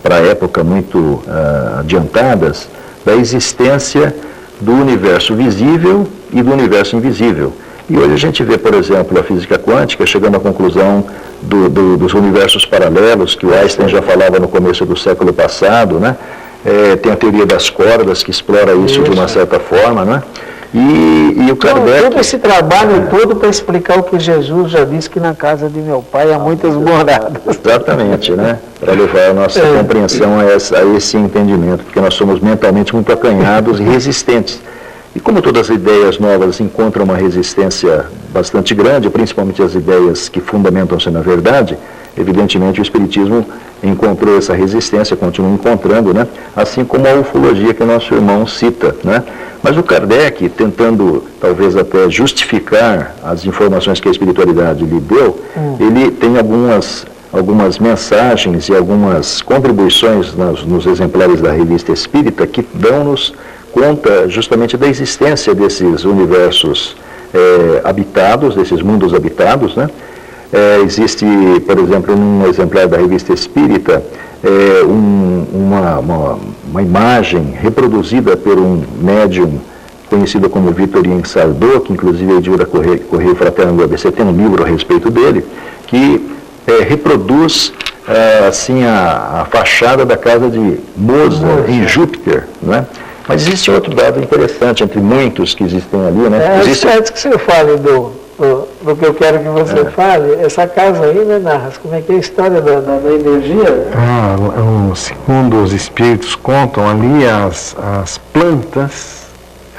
para a época muito adiantadas, da existência do universo visível e do universo invisível. E hoje a gente vê, por exemplo, a física quântica chegando à conclusão dos universos paralelos, que o Einstein já falava no começo do século passado, né? Tem a teoria das cordas, que explora isso de uma certa forma, né? E o Kardec... Todo esse trabalho todo para explicar o que Jesus já disse, que na casa de meu pai há muitas moradas. Exatamente, né? Para levar a nossa compreensão a esse entendimento, porque nós somos mentalmente muito acanhados e resistentes. E como todas as ideias novas encontram uma resistência bastante grande, principalmente as ideias que fundamentam-se na verdade, evidentemente o Espiritismo encontrou essa resistência, continua encontrando, né? Assim como a ufologia que o nosso irmão cita, né? Mas o Kardec, tentando talvez até justificar as informações que a espiritualidade lhe deu, ele tem algumas mensagens e algumas contribuições nos exemplares da Revista Espírita que dão-nos conta justamente da existência desses universos habitados, desses mundos habitados, né? Existe, por exemplo, num exemplar da Revista Espírita, uma imagem reproduzida por um médium conhecido como Vitorien Sardô, que inclusive a editora Correio Fraterno do ABC tem um livro a respeito dele, que reproduz assim a fachada da casa de Mozart em Júpiter, né? Mas existe outro dado interessante, entre muitos que existem ali, né? Antes que você fale do que eu quero que você fale, essa casa aí, né, Narras, como é que é a história da energia? Segundo os espíritos contam, ali as plantas,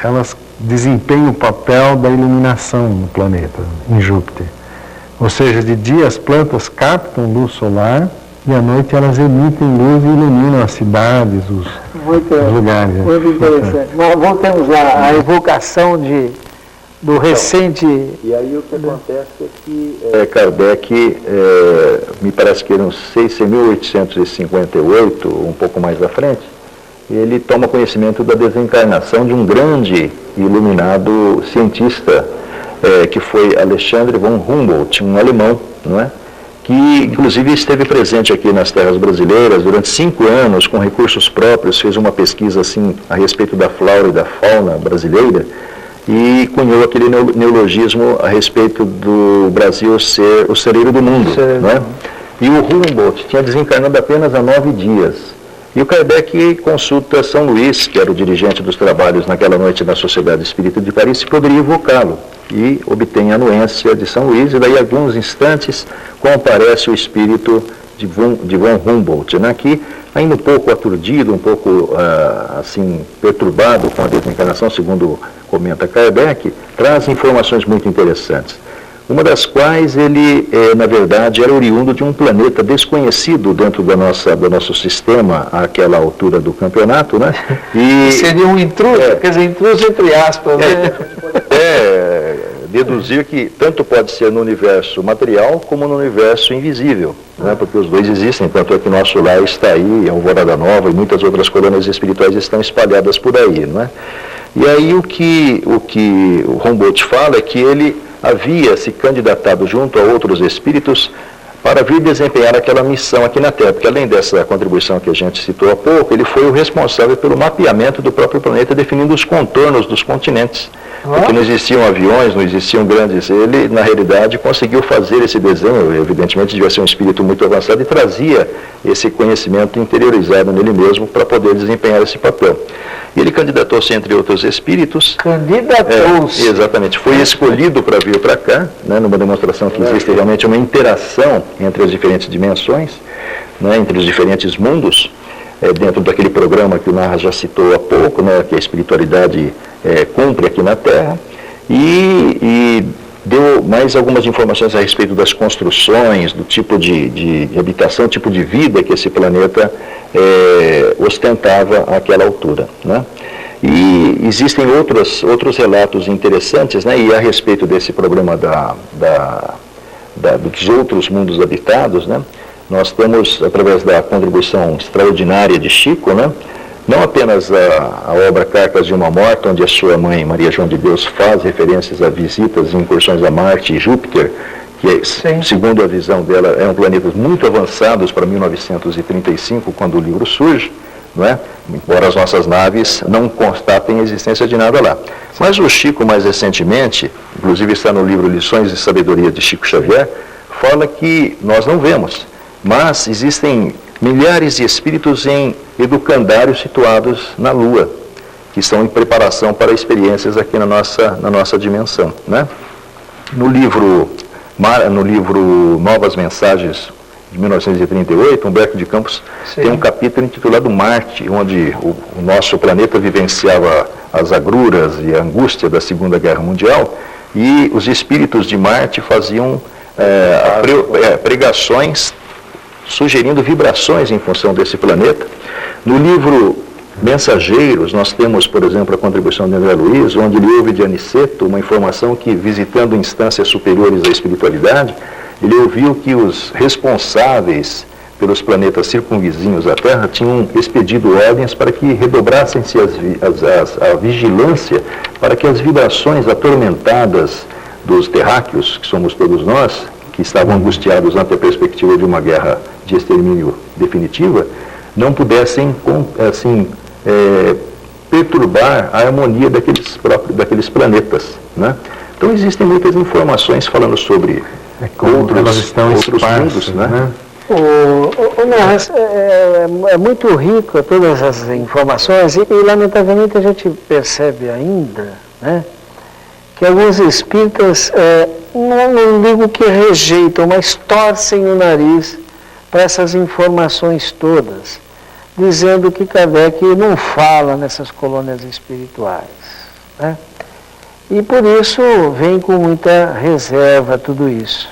elas desempenham o papel da iluminação no planeta, em Júpiter. Ou seja, de dia as plantas captam luz solar, e à noite elas emitem luz e iluminam as cidades, os lugares. Muito interessante. Mas voltamos lá, a evocação do recente... E aí o que acontece é que Kardec, me parece que não sei se em 1858, um pouco mais à frente, ele toma conhecimento da desencarnação de um grande e iluminado cientista, que foi Alexandre von Humboldt, um alemão, não é? Que inclusive esteve presente aqui nas terras brasileiras durante 5 anos, com recursos próprios, fez uma pesquisa assim a respeito da flora e da fauna brasileira e cunhou aquele neologismo a respeito do Brasil ser o celeiro do mundo, não é? E o Humboldt tinha desencarnado apenas há 9 dias. E o Kardec consulta São Luís, que era o dirigente dos trabalhos naquela noite na Sociedade Espírita de Paris, se poderia evocá-lo. E obtém a anuência de São Luís, e daí a alguns instantes comparece o espírito de von Humboldt, né, que ainda um pouco aturdido, um pouco assim perturbado com a desencarnação, segundo comenta Kardec, traz informações muito interessantes. Uma das quais ele, na verdade, era oriundo de um planeta desconhecido dentro do nosso sistema àquela altura do campeonato, né? E seria um intruso, quer dizer, intruso entre aspas, né? Deduzir que tanto pode ser no universo material como no universo invisível, né? Porque os dois existem, tanto é que nosso lar está aí, Alvorada Nova e muitas outras colônias espirituais estão espalhadas por aí, não é? E aí o que o Humboldt fala é que ele havia se candidatado junto a outros espíritos para vir desempenhar aquela missão aqui na Terra, porque além dessa contribuição que a gente citou há pouco, ele foi o responsável pelo mapeamento do próprio planeta, definindo os contornos dos continentes, porque não existiam aviões, não existiam grandes... Ele, na realidade, conseguiu fazer esse desenho, evidentemente devia ser um espírito muito avançado, e trazia esse conhecimento interiorizado nele mesmo para poder desempenhar esse papel. E ele candidatou-se entre outros espíritos. Candidatou-se. Exatamente. Foi escolhido para vir para cá, né, numa demonstração que existe realmente uma interação entre as diferentes dimensões, né, entre os diferentes mundos, dentro daquele programa que o Narra já citou há pouco, né, que a espiritualidade cumpre aqui na Terra. e deu mais algumas informações a respeito das construções, do tipo de habitação, tipo de vida que esse planeta ostentava àquela altura, né? E existem outros relatos interessantes, né? E a respeito desse problema dos outros mundos habitados, né? Nós temos, através da contribuição extraordinária de Chico, né? Não apenas a obra Cartas de uma Morta, onde a sua mãe, Maria João de Deus, faz referências a visitas e incursões a Marte e Júpiter, que, segundo a visão dela, eram planetas muito avançados para 1935, quando o livro surge, não é? Embora as nossas naves não constatem a existência de nada lá. Mas o Chico, mais recentemente, inclusive está no livro Lições de Sabedoria de Chico Xavier, fala que nós não vemos, mas existem milhares de espíritos em educandários situados na Lua, que estão em preparação para experiências aqui na nossa dimensão, né? No livro Novas Mensagens, de 1938, Humberto de Campos tem um capítulo intitulado Marte, onde o nosso planeta vivenciava as agruras e a angústia da Segunda Guerra Mundial, e os espíritos de Marte faziam pregações sugerindo vibrações em função desse planeta. No livro Mensageiros, nós temos, por exemplo, a contribuição de André Luiz, onde ele ouve de Aniceto uma informação que, visitando instâncias superiores da espiritualidade, ele ouviu que os responsáveis pelos planetas circunvizinhos à Terra tinham expedido ordens para que redobrassem-se a vigilância para que as vibrações atormentadas dos terráqueos, que somos todos nós, que estavam angustiados ante a perspectiva de uma guerra de extermínio definitiva, não pudessem, assim, perturbar a harmonia daqueles planetas, né? Então existem muitas informações falando sobre outros mundos, né? É muito rico todas as informações e lamentavelmente a gente percebe ainda, né, que alguns espíritas, não digo que rejeitam, mas torcem o nariz para essas informações todas, dizendo que Kardec não fala nessas colônias espirituais, né? E por isso vem com muita reserva tudo isso.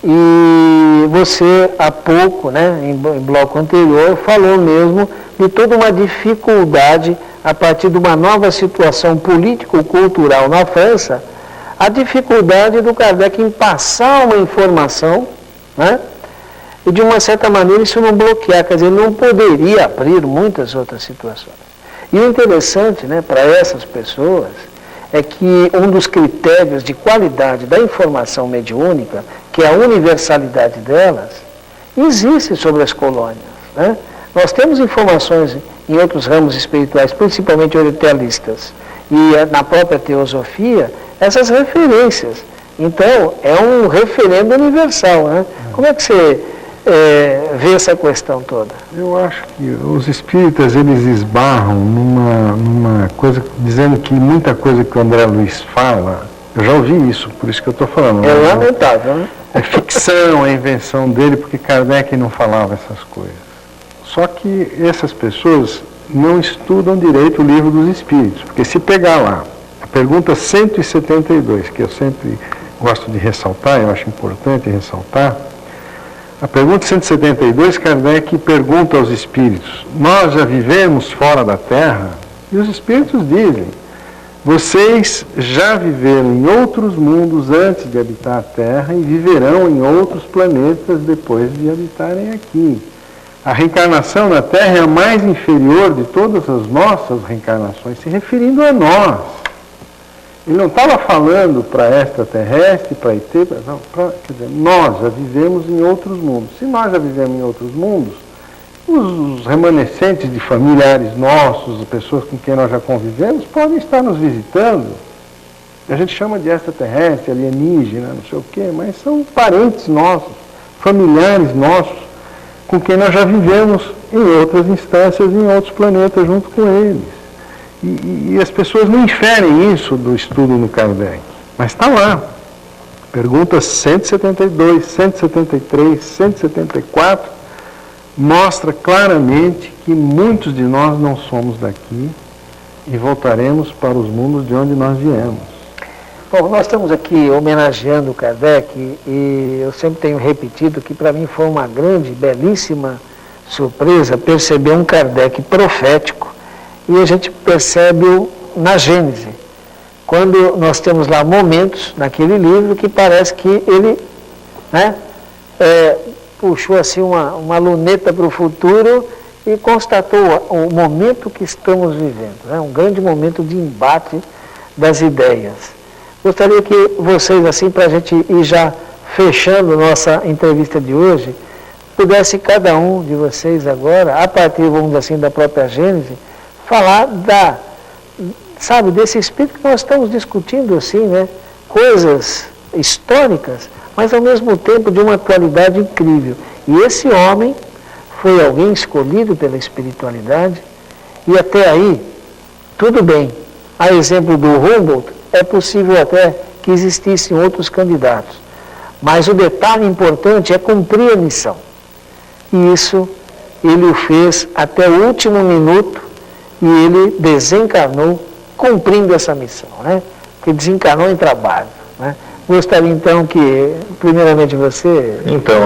E você, há pouco, né, em bloco anterior, falou mesmo de toda uma dificuldade a partir de uma nova situação político-cultural na França, a dificuldade do Kardec em passar uma informação, né, e de uma certa maneira isso não bloquear, quer dizer, não poderia abrir muitas outras situações. E o interessante, né, para essas pessoas é que um dos critérios de qualidade da informação mediúnica, que é a universalidade delas, existe sobre as colônias, né? Nós temos informações em outros ramos espirituais, principalmente orientalistas, e na própria teosofia, essas referências. Então, é um referendo universal, né? Como é que você vê essa questão toda? Eu acho que os espíritas, eles esbarram numa coisa, dizendo que muita coisa que o André Luiz fala, eu já ouvi isso, por isso que eu estou falando. É lamentável, né? É ficção, é invenção dele, porque Kardec não falava essas coisas. Só que essas pessoas não estudam direito o livro dos Espíritos, porque se pegar lá, a pergunta 172, que eu sempre gosto de ressaltar, eu acho importante ressaltar, a pergunta 172, Kardec pergunta aos Espíritos, nós já vivemos fora da Terra? E os Espíritos dizem, vocês já viveram em outros mundos antes de habitar a Terra e viverão em outros planetas depois de habitarem aqui. A reencarnação na Terra é a mais inferior de todas as nossas reencarnações, se referindo a nós. Ele não estava falando para extraterrestre, para ET, não, quer dizer, nós já vivemos em outros mundos. Se nós já vivemos em outros mundos, os remanescentes de familiares nossos, pessoas com quem nós já convivemos, podem estar nos visitando. A gente chama de extraterrestre, alienígena, não sei o quê, mas são parentes nossos, familiares nossos, com quem nós já vivemos em outras instâncias, em outros planetas, junto com eles. E as pessoas não inferem isso do estudo no Kardec, mas está lá. Perguntas 172, 173, 174, mostra claramente que muitos de nós não somos daqui e voltaremos para os mundos de onde nós viemos. Bom, nós estamos aqui homenageando o Kardec e eu sempre tenho repetido que para mim foi uma grande, belíssima surpresa perceber um Kardec profético, e a gente percebe-o na Gênese, quando nós temos lá momentos naquele livro que parece que ele, né, puxou assim uma luneta para o futuro e constatou o momento que estamos vivendo, né, um grande momento de embate das ideias. Gostaria que vocês, assim, para a gente ir já fechando nossa entrevista de hoje, pudesse cada um de vocês agora, a partir, vamos dizer assim, da própria Gênese, falar desse espírito que nós estamos discutindo, assim, né? Coisas históricas, mas ao mesmo tempo de uma atualidade incrível. E esse homem foi alguém escolhido pela espiritualidade, e até aí, tudo bem. A exemplo do Humboldt, é possível até que existissem outros candidatos. Mas o detalhe importante é cumprir a missão. E isso ele o fez até o último minuto, e ele desencarnou cumprindo essa missão, né? Que desencarnou em trabalho, né? Gostaria então que, primeiramente você... Então,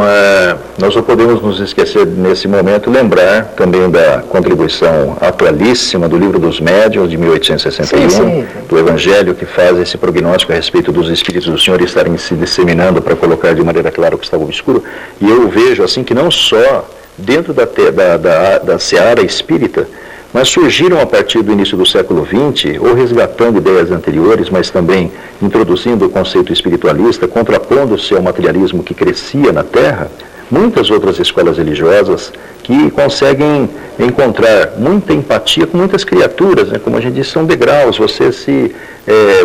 nós não podemos nos esquecer nesse momento, lembrar também da contribuição atualíssima do Livro dos Médiuns, de 1861, sim. Do Evangelho, que faz esse prognóstico a respeito dos Espíritos do Senhor estarem se disseminando para colocar de maneira clara o que estava obscuro. E eu vejo assim que não só dentro da seara espírita, mas surgiram a partir do início do século XX, ou resgatando ideias anteriores, mas também introduzindo o conceito espiritualista, contrapondo-se ao materialismo que crescia na Terra, muitas outras escolas religiosas que conseguem encontrar muita empatia com muitas criaturas, né? Como a gente disse, são degraus, você se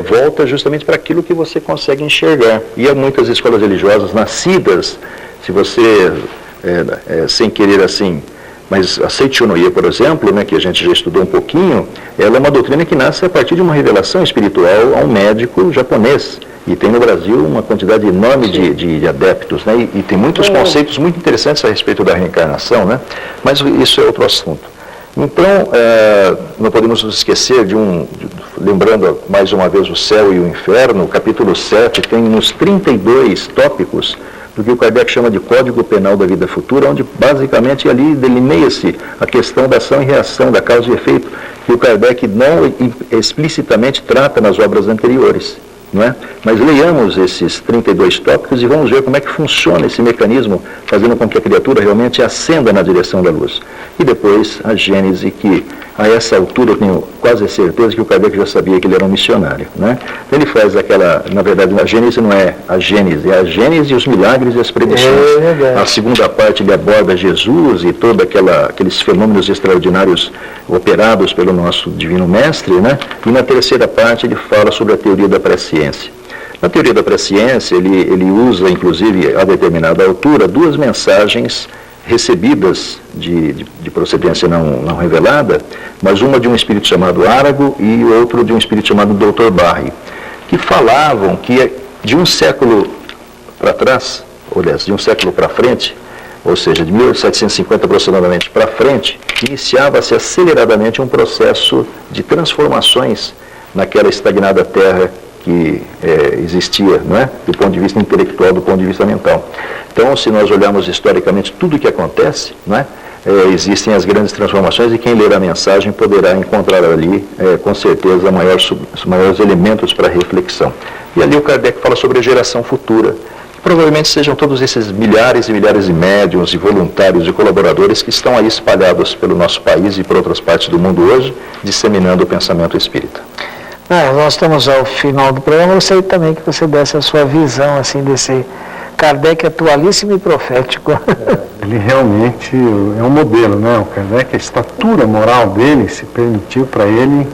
volta justamente para aquilo que você consegue enxergar. E há muitas escolas religiosas nascidas, se você, sem querer assim... Mas a Seichonoye, por exemplo, né, que a gente já estudou um pouquinho, ela é uma doutrina que nasce a partir de uma revelação espiritual a um médico japonês. E tem no Brasil uma quantidade enorme de adeptos, né, e tem muitos conceitos muito interessantes a respeito da reencarnação, né, mas isso é outro assunto. Então, não podemos nos esquecer lembrando mais uma vez o céu e o inferno, o capítulo 7 tem nos 32 tópicos do que o Kardec chama de Código Penal da Vida Futura, onde basicamente ali delineia-se a questão da ação e reação, da causa e efeito, que o Kardec não explicitamente trata nas obras anteriores. Não é? Mas leiamos esses 32 tópicos e vamos ver como é que funciona esse mecanismo, fazendo com que a criatura realmente ascenda na direção da luz. E depois a Gênese, que a essa altura eu tenho quase certeza que o Kardec já sabia que ele era um missionário. Né? Então ele faz na verdade, a Gênese não é a Gênese, é a Gênese, os milagres e as predições. A segunda parte ele aborda Jesus e todos aqueles fenômenos extraordinários operados pelo nosso Divino Mestre, né? E na terceira parte ele fala sobre a teoria da presciência. Na teoria da presciência, ele usa, inclusive, a determinada altura, duas mensagens recebidas de procedência não revelada, mas uma de um espírito chamado Árago e outro de um espírito chamado Dr. Barry, que falavam que de um século para trás, aliás, de um século para frente, ou seja, de 1750 aproximadamente para frente, iniciava-se aceleradamente um processo de transformações naquela estagnada terra que existia, não é? Do ponto de vista intelectual, do ponto de vista mental. Então, se nós olharmos historicamente tudo o que acontece, não é? Existem as grandes transformações e quem ler a mensagem poderá encontrar ali, com certeza, os maiores elementos para reflexão. E ali o Kardec fala sobre a geração futura, que provavelmente sejam todos esses milhares e milhares de médiuns e voluntários e colaboradores que estão aí espalhados pelo nosso país e por outras partes do mundo hoje, disseminando o pensamento espírita. Nós estamos ao final do programa. Eu gostaria também que você desse a sua visão assim, desse Kardec atualíssimo e profético. Ele realmente é um modelo, né? O Kardec, a estatura moral dele se permitiu para ele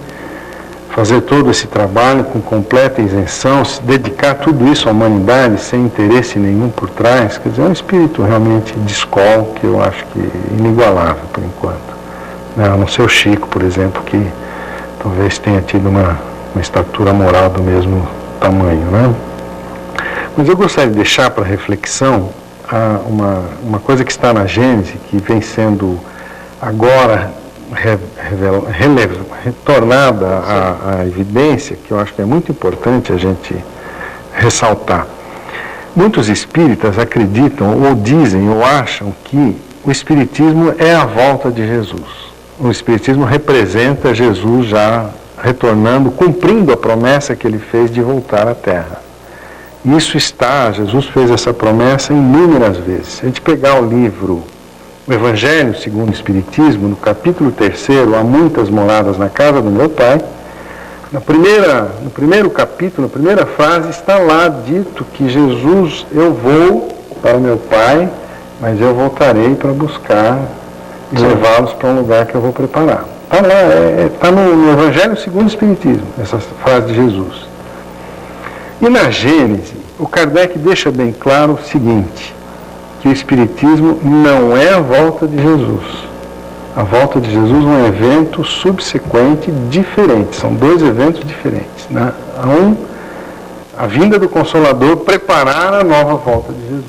fazer todo esse trabalho com completa isenção, se dedicar tudo isso à humanidade sem interesse nenhum por trás. Quer dizer, é um espírito realmente de escola que eu acho que é inigualável por enquanto. A não ser o Chico, por exemplo, que talvez tenha tido uma estatura moral do mesmo tamanho, né? Mas eu gostaria de deixar para reflexão uma coisa que está na Gênese, que vem sendo agora retornada à evidência, que eu acho que é muito importante a gente ressaltar. Muitos espíritas acreditam, ou dizem, ou acham que o espiritismo é a volta de Jesus. O espiritismo representa Jesus já retornando, cumprindo a promessa que ele fez de voltar à Terra. Isso está, Jesus fez essa promessa inúmeras vezes. Se a gente pegar o livro O Evangelho segundo o Espiritismo, no capítulo 3º, Há muitas moradas na casa do meu Pai, no primeiro capítulo, na primeira frase, está lá dito que Jesus, eu vou para o meu Pai, mas eu voltarei para buscar e levá-los para um lugar que eu vou preparar. Está lá, está no Evangelho segundo o Espiritismo, essa frase de Jesus. E na Gênese, o Kardec deixa bem claro o seguinte, que o Espiritismo não é a volta de Jesus. A volta de Jesus é um evento subsequente diferente, são dois eventos diferentes. Né? A vinda do Consolador preparar a nova volta de Jesus.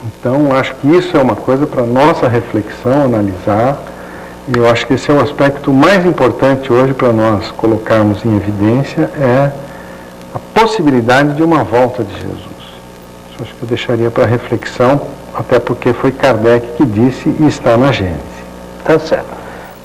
Então, acho que isso é uma coisa para nossa reflexão, analisar, e eu acho que esse é o aspecto mais importante hoje para nós colocarmos em evidência, é a possibilidade de uma volta de Jesus. Isso acho que eu deixaria para reflexão, até porque foi Kardec que disse e está na Gênese. Tá certo.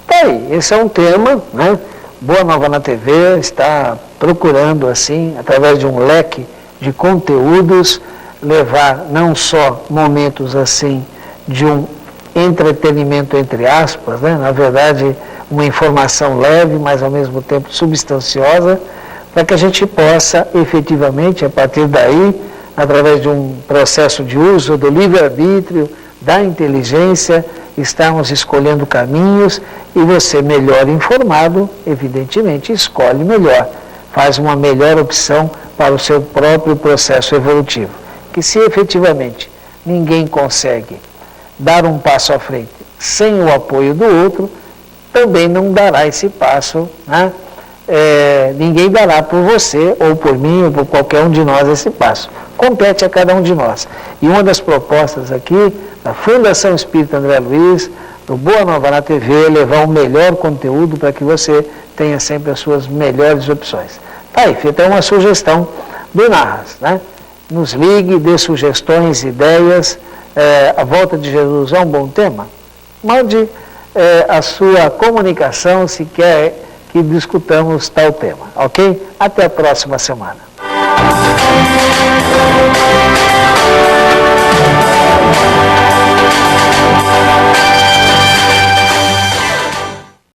Tá aí, esse é um tema, né? Boa Nova na TV está procurando, assim, através de um leque de conteúdos, levar não só momentos, assim, de um entretenimento, entre aspas, né? Na verdade, uma informação leve, mas ao mesmo tempo substanciosa, para que a gente possa, efetivamente, a partir daí, através de um processo de uso do livre-arbítrio, da inteligência, estarmos escolhendo caminhos e você, melhor informado, evidentemente, escolhe melhor, faz uma melhor opção para o seu próprio processo evolutivo. Que se efetivamente ninguém consegue dar um passo à frente sem o apoio do outro, também não dará esse passo, né? Ninguém dará por você, ou por mim, ou por qualquer um de nós esse passo. Compete a cada um de nós. E uma das propostas aqui, da Fundação Espírita André Luiz, do Boa Nova na TV, é levar o melhor conteúdo para que você tenha sempre as suas melhores opções. Tá aí, feita uma sugestão do Narras, né? Nos ligue, dê sugestões, ideias. A volta de Jesus é um bom tema? Mande a sua comunicação se quer que discutamos tal tema, ok? Até a próxima semana.